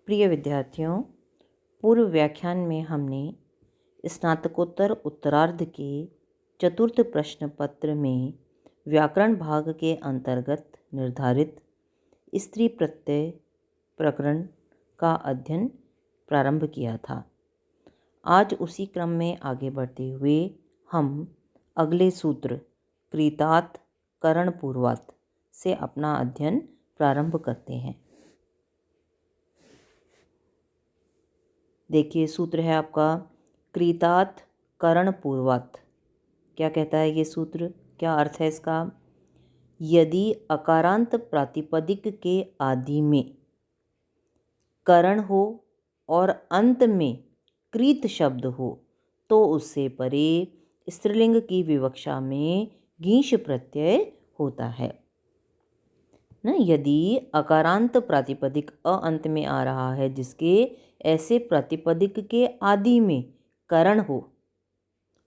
प्रिय विद्यार्थियों, पूर्व व्याख्यान में हमने स्नातकोत्तर उत्तरार्ध के चतुर्थ प्रश्न पत्र में व्याकरण भाग के अंतर्गत निर्धारित स्त्री प्रत्यय प्रकरण का अध्ययन प्रारंभ किया था। आज उसी क्रम में आगे बढ़ते हुए हम अगले सूत्र कृतात् करणपूर्वात् से अपना अध्ययन प्रारंभ करते हैं। देखिए, सूत्र है आपका कृतात् करणपूर्वात्। क्या कहता है ये सूत्र, क्या अर्थ है इसका? यदि अकारांत प्रातिपदिक के आदि में करण हो और अंत में कृत शब्द हो तो उससे परे स्त्रीलिंग की विवक्षा में गीश प्रत्यय होता है ना। यदि अकारांत प्रातिपदिक अंत में आ रहा है, जिसके ऐसे प्रातिपदिक के आदि में करण हो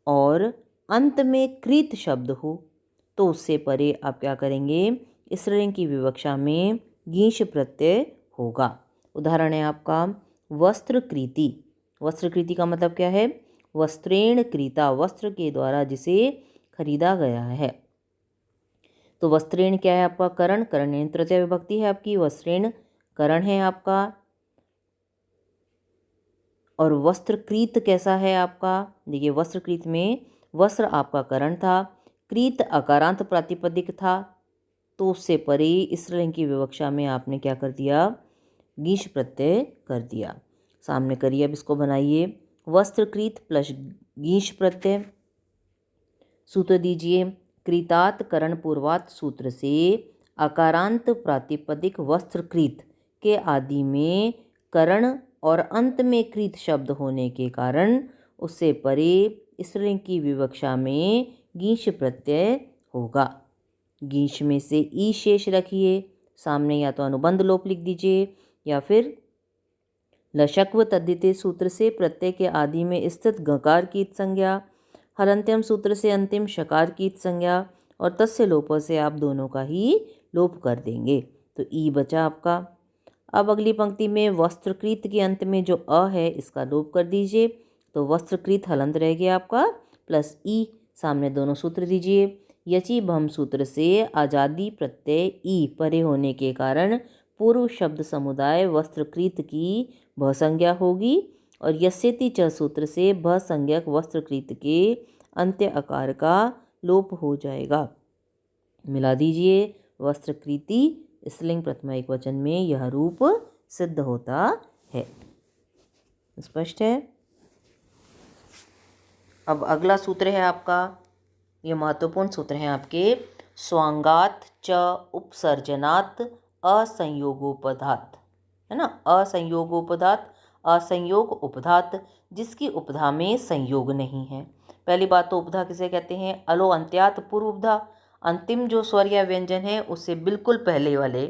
और अंत में कृत शब्द हो तो उससे परे आप क्या करेंगे? स्त्रीलिंग की विवक्षा में गीश प्रत्यय होगा। उदाहरण है आपका वस्त्रकृति। वस्त्रकृति का मतलब क्या है? वस्त्रेण कृता, वस्त्र के द्वारा जिसे खरीदा गया है। तो वस्त्रेण क्या है आपका? करण। करण तृतीय विभक्ति है आपकी। वस्त्रेण करण है आपका। और वस्त्रकृत कैसा है आपका? देखिए, वस्त्रकृत में वस्त्र आपका करण था, कृत अकारांत प्रातिपदिक था, तो उससे परे स्त्रीलिंग की विवक्षा में आपने क्या कर दिया? गीश प्रत्यय कर दिया। सामने करिए, अब इसको बनाइए। वस्त्रकृत प्लस गीश प्रत्यय। सूत्र दीजिए। कृतात् करणपूर्वात् सूत्र से अकारांत प्रातिपदिक वस्त्रकृत के आदि में करण और अंत में कृत शब्द होने के कारण उससे परे स्त्रीलिंग की विवक्षा में गीश प्रत्यय होगा। गीश में से ई शेष रखिए, सामने या तो अनुबंध लोप लिख दीजिए या फिर लशक्व तद्धिते सूत्र से प्रत्यय के आदि में स्थित गकार की संज्ञा, हलन्त्यम सूत्र से अंतिम शकार की संज्ञा और तस्य लोप से आप दोनों का ही लोप कर देंगे, तो ई बचा आपका। अब अगली पंक्ति में वस्त्रकृत के अंत में जो अ है इसका लोप कर दीजिए, तो वस्त्रकृत हलंत रह गया आपका प्लस ई। सामने दोनों सूत्र दीजिए। यचि भम सूत्र से आजादी प्रत्यय ई परे होने के कारण पूर्व शब्द समुदाय वस्त्रकृत की भ संज्ञा होगी और यस्यति च सूत्र से भ संज्ञक वस्त्रकृत के अंत्य अकार का लोप हो जाएगा। मिला दीजिए। वस्त्रकृति स्त्रीलिंग प्रथमा एकवचन में यह रूप सिद्ध होता है। स्पष्ट है? अब अगला सूत्र है आपका, ये महत्वपूर्ण सूत्र है आपके, स्वांगात च उपसर्जनात् असंयोगोपधात्, है ना। असंयोगोपधात्, असंयोग उपधात्, जिसकी उपधा में संयोग नहीं है। पहली बात तो उपधा किसे कहते हैं? अलो अंत्यात पूर्व उपधा। अंतिम जो स्वर या व्यंजन है उससे बिल्कुल पहले वाले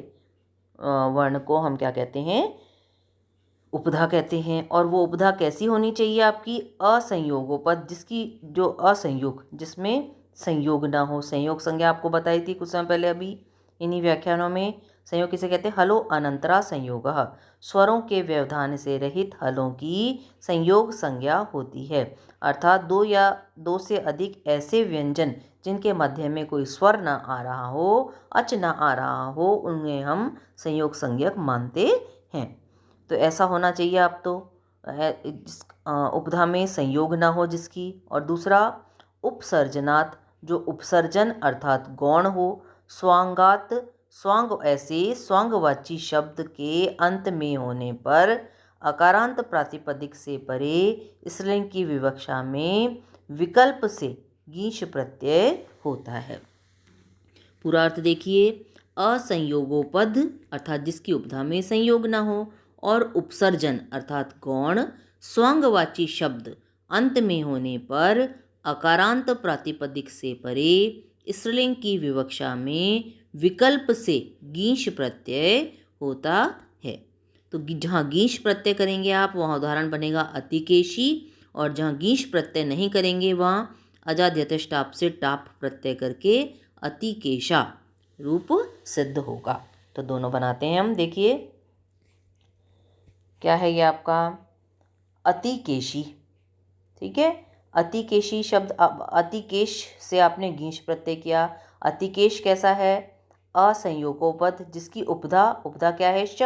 वर्ण को हम क्या कहते हैं? उपधा कहते हैं। और वो उपधा कैसी होनी चाहिए आपकी? असंयोगोपद, जिसकी जो असंयोग, जिसमें संयोग ना हो। संयोग संज्ञा आपको बताई थी कुछ समय पहले अभी इन्हीं व्याख्यानों में। संयोग किसे कहते हैं? हलो अनंतरा संयोगः, स्वरों के व्यवधान से रहित हलों की संयोग संज्ञा होती है। अर्थात दो या दो से अधिक ऐसे व्यंजन जिनके मध्य में कोई स्वर ना आ रहा हो, अच ना आ रहा हो, उन्हें हम संयोग संज्ञक मानते हैं। तो ऐसा होना चाहिए आप तो उपधा में संयोग ना हो जिसकी। और दूसरा उपसर्जनात्, जो उपसर्जन अर्थात गौण हो। स्वांगात, स्वांग ऐसे स्वांगवाची शब्द के अंत में होने पर अकारांत प्रातिपदिक से परे स्त्रीलिंग की विवक्षा में विकल्प से गीश प्रत्यय होता है। पूरा अर्थ देखिए। असंयोगोपद अर्थात जिसकी उपधा में संयोग ना हो, और उपसर्जन अर्थात गौण स्वांगवाची शब्द अंत में होने पर अकारांत प्रातिपदिक से परे स्त्रीलिंग की विवक्षा में विकल्प से गीश प्रत्यय होता है। तो जहाँ गीश प्रत्यय करेंगे आप, वहाँ उदाहरण बनेगा अतिकेशी, और जहाँ गीश प्रत्यय नहीं करेंगे वहाँ अजाद यथेष्ट टाप से टाप प्रत्यय करके अतिकेशा रूप सिद्ध होगा। तो दोनों बनाते हैं हम। देखिए, क्या है ये आपका अतिकेशी। ठीक है, अतिकेशी शब्द, अतिकेश से आपने गीश प्रत्यय किया। अतिकेश कैसा है? असंयोगोपद जिसकी उपधा, उपधा क्या है? श,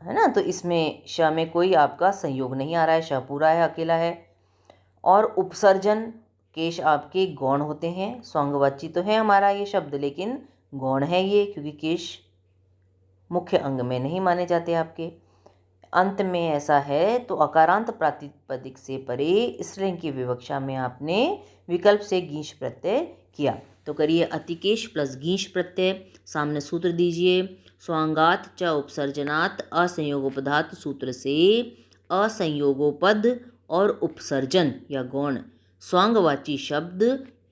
है ना, तो इसमें श में कोई आपका संयोग नहीं आ रहा है, श पूरा है, अकेला है। और उपसर्जन, केश आपके गौण होते हैं, स्वांगवाची तो है हमारा ये शब्द लेकिन गौण है ये, क्योंकि केश मुख्य अंग में नहीं माने जाते आपके। अंत में ऐसा है तो अकारांत प्रातिपदिक से परे स्त्रीलिंग की विवक्षा में आपने विकल्प से गीश प्रत्यय किया। तो करिए अतिकेश प्लस गीश प्रत्यय, सामने सूत्र दीजिए। स्वांगात च उपसर्जनात् असंयोगोपधात सूत्र से असंयोगोपद और उपसर्जन या गौण स्वांगवाची शब्द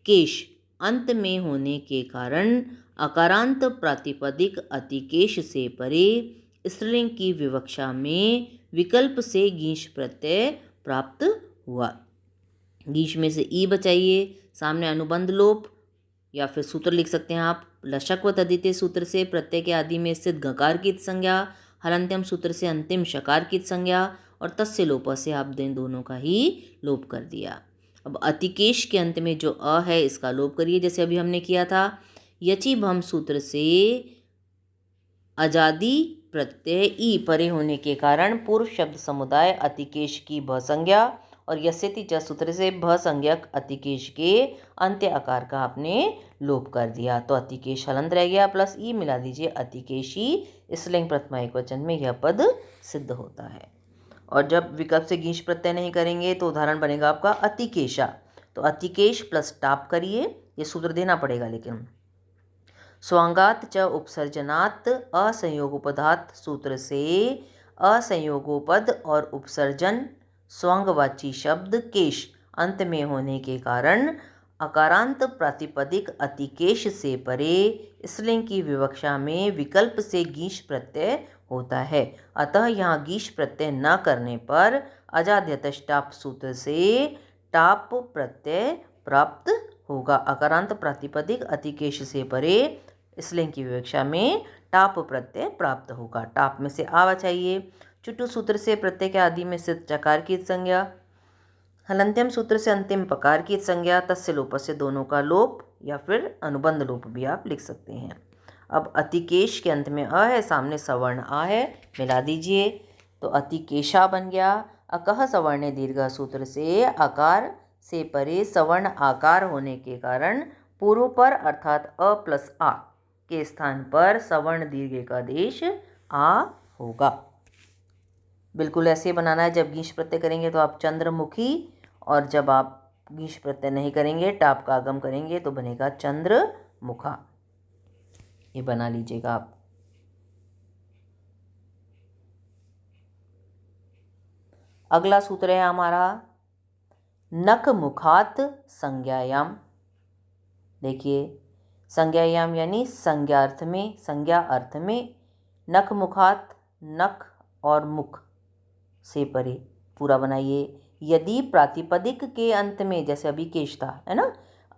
केश अंत में होने के कारण अकारांत प्रातिपदिक अतिकेश से परे स्त्रीलिंग की विवक्षा में विकल्प से गीश प्रत्यय प्राप्त हुआ। गीश में ई बचाइए, सामने अनुबंध लोप या फिर सूत्र लिख सकते हैं आप। लशक व तदिते सूत्र से प्रत्यय के आदि में स्थित गकार की संज्ञा, हलंत्यम सूत्र से अंतिम शकार की संज्ञा और तस्य लोप से आप दोनों का ही लोप कर दिया। अब अतिकेश के अंत में जो अ है इसका लोप करिए, जैसे अभी हमने किया था। यचि भम सूत्र से अजादि प्रत्यय ई परे होने के कारण पूर्व शब्द समुदाय अतिकेश की भ संज्ञा और यस्यति च सूत्र से भ संज्ञक अतिकेश के अंत्य आकार का आपने लोप कर दिया। तो अतिकेश हलंत रह गया, प्लस ई मिला दीजिए अतिकेशी, स्त्रीलिंग प्रथमा एकवचन में यह पद सिद्ध होता है। और जब विकल्प से गीश प्रत्यय नहीं करेंगे तो उदाहरण बनेगा आपका अतिकेशा। तो अतिकेश प्लस टाप करिए, ये सूत्र देना पड़ेगा लेकिन। स्वांगात च उपसर्जनात् असंयोगोपधात सूत्र से असंयोगोपद और उपसर्जन स्वांगवाची शब्द केश अंत में होने के कारण अकारांत प्रातिपदिक अतिकेश से परे स्त्रीलिंग की विवक्षा में विकल्प से गीश प्रत्यय होता है। अतः यहाँ गीश प्रत्यय न करने पर अजाद्यतश टाप सूत्र से टाप प्रत्यय प्राप्त होगा। अकारांत प्रातिपदिक अतिकेश से परे स्त्रीलिंग की विवक्षा में टाप प्रत्यय प्राप्त होगा। टाप में से आ बचाइए। चुटु सूत्र से प्रत्यय के आदि में स्थित चकार की संज्ञा, हलंत्यम सूत्र से अंतिम पकार की संज्ञा, तस्य लोप से दोनों का लोप या फिर अनुबंध लोप भी आप लिख सकते हैं। अब अतिकेश के अंत में अ है, सामने सवर्ण आ है, मिला दीजिए तो अतिकेशा बन गया। अकह सवर्ण दीर्घ सूत्र से आकार से परे सवर्ण आकार होने के कारण पूर्व पर अर्थात अ प्लस आ के स्थान पर सवर्ण दीर्घ का देश आ होगा। बिल्कुल ऐसे बनाना है। जब गीश प्रत्यय करेंगे तो आप चंद्रमुखी, और जब आप गीश प्रत्यय नहीं करेंगे टाप का आगम करेंगे तो बनेगा चंद्रमुखा। ये बना लीजिएगा आप। अगला सूत्र है हमारा नख मुखात संज्ञायाम। देखिए संज्ञायाम यानी संज्ञार्थ में, संज्ञा अर्थ में, नख मुखात नख और मुख से परे पूरा बनाइए। यदि प्रातिपदिक के अंत में, जैसे अभी केश था है ना,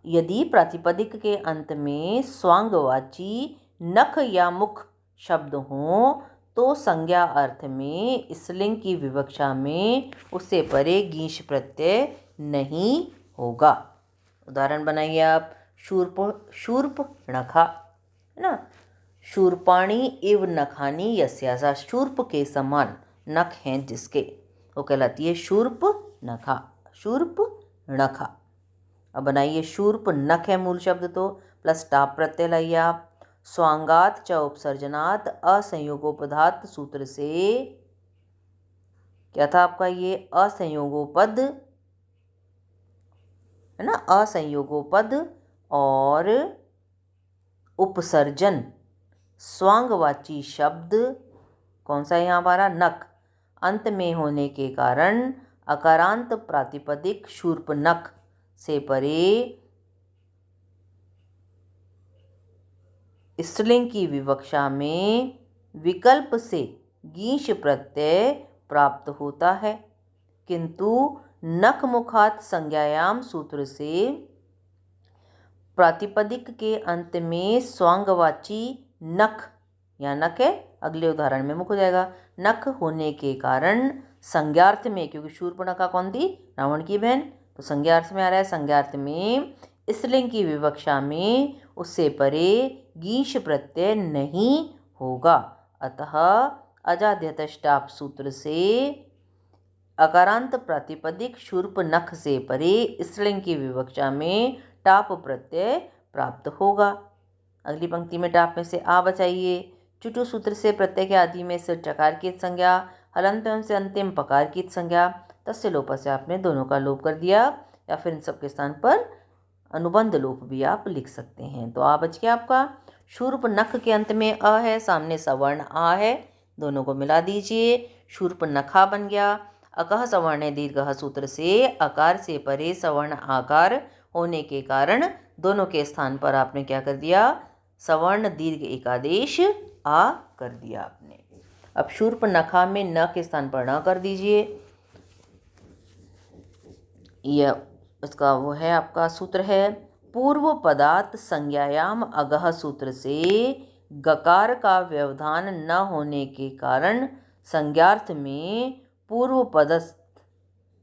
यदि प्रातिपदिक के अंत में स्वांगवाची नख या मुख शब्द हों तो संज्ञा अर्थ में स्त्रीलिंग की विवक्षा में उससे परे गीश प्रत्यय नहीं होगा। उदाहरण बनाइए आप। शूर्पणखा है ना, शूर्पाणी इव नखानी यस्यासा, शूर्प के समान नख हैं जिसके, वो कहलाती है शूर्पणखा, शूर्पणखा। अब बनाइए शूर्प नख है मूल शब्द, तो प्लस टाप प्रत्यय लाइए आप। स्वांगात च उपसर्जनात् असंयोगोपधात सूत्र से क्या था आपका ये असंयोगोपद है ना, असंयोगोपद और उपसर्जन स्वांगवाची शब्द कौन सा है यहाँ हमारा, नख अंत में होने के कारण अकारांत प्रातिपदिक शूर्पनख से परे स्त्रीलिंग की विवक्षा में विकल्प से गीश प्रत्यय प्राप्त होता है, किंतु नख मुखात संज्ञायाम सूत्र से प्रातिपदिक के अंत में स्वांगवाची नख या नख है अगले उदाहरण में मुख हो जाएगा। नख होने के कारण संज्ञार्थ में, क्योंकि शूर्पणखा कौन थी? रावण की बहन, तो संज्ञार्थ में आ रहा है। संज्ञार्थ में स्त्रीलिंग की विवक्षा में उससे परे गीश प्रत्यय नहीं होगा। अतः अजाद्यतष्टाप सूत्र से अकारांत प्रातिपदिक शूर्प नख से परे स्त्रीलिंग की विवक्षा में टाप प्रत्यय प्राप्त होगा। अगली पंक्ति में टाप में से आ बचाइए। चुटु सूत्र से प्रत्यय के आदि में से चकार की संज्ञा, हलंत से अंतिम पकार की संज्ञा, तस्य लोप से आपने दोनों का लोप कर दिया, या फिर इन सब के स्थान पर अनुबंध लोप भी आप लिख सकते हैं। तो आ बच गया आपका। शूर्प नख के अंत में अ है, सामने सवर्ण आ है, दोनों को मिला दीजिए, शूर्प नखा बन गया। अकह सवर्ण दीर्घ सूत्र से अकार से परे सवर्ण आकार होने के कारण दोनों के स्थान पर आपने क्या कर दिया? सवर्ण दीर्घ एकादेश आ कर दिया आपने। अब शूर्प नखा में न के स्थान पर न कर दीजिए। यह इसका वो है आपका सूत्र है, पूर्व पदार्थ संज्ञायाम अगह सूत्र से गकार का व्यवधान न होने के कारण संज्ञार्थ में पूर्व पदस्थ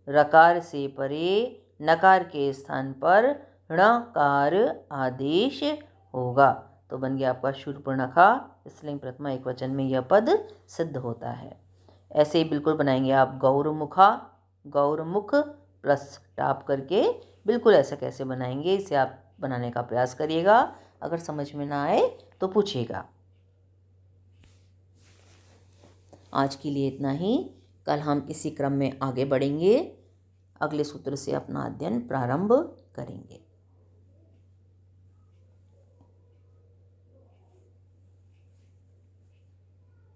रकार से परे नकार के स्थान पर णकार आदेश होगा। तो बन गया आपका शूर्पणखा, स्त्रीलिंग प्रथमा एकवचन में यह पद सिद्ध होता है। ऐसे ही बिल्कुल बनाएंगे आप गौरमुखा, गौरमुख प्लस टाप करके, बिल्कुल ऐसा कैसे बनाएंगे इसे आप बनाने का प्रयास करिएगा। अगर समझ में ना आए तो पूछिएगा। आज के लिए इतना ही। कल हम इसी क्रम में आगे बढ़ेंगे, अगले सूत्र से अपना अध्ययन प्रारंभ करेंगे।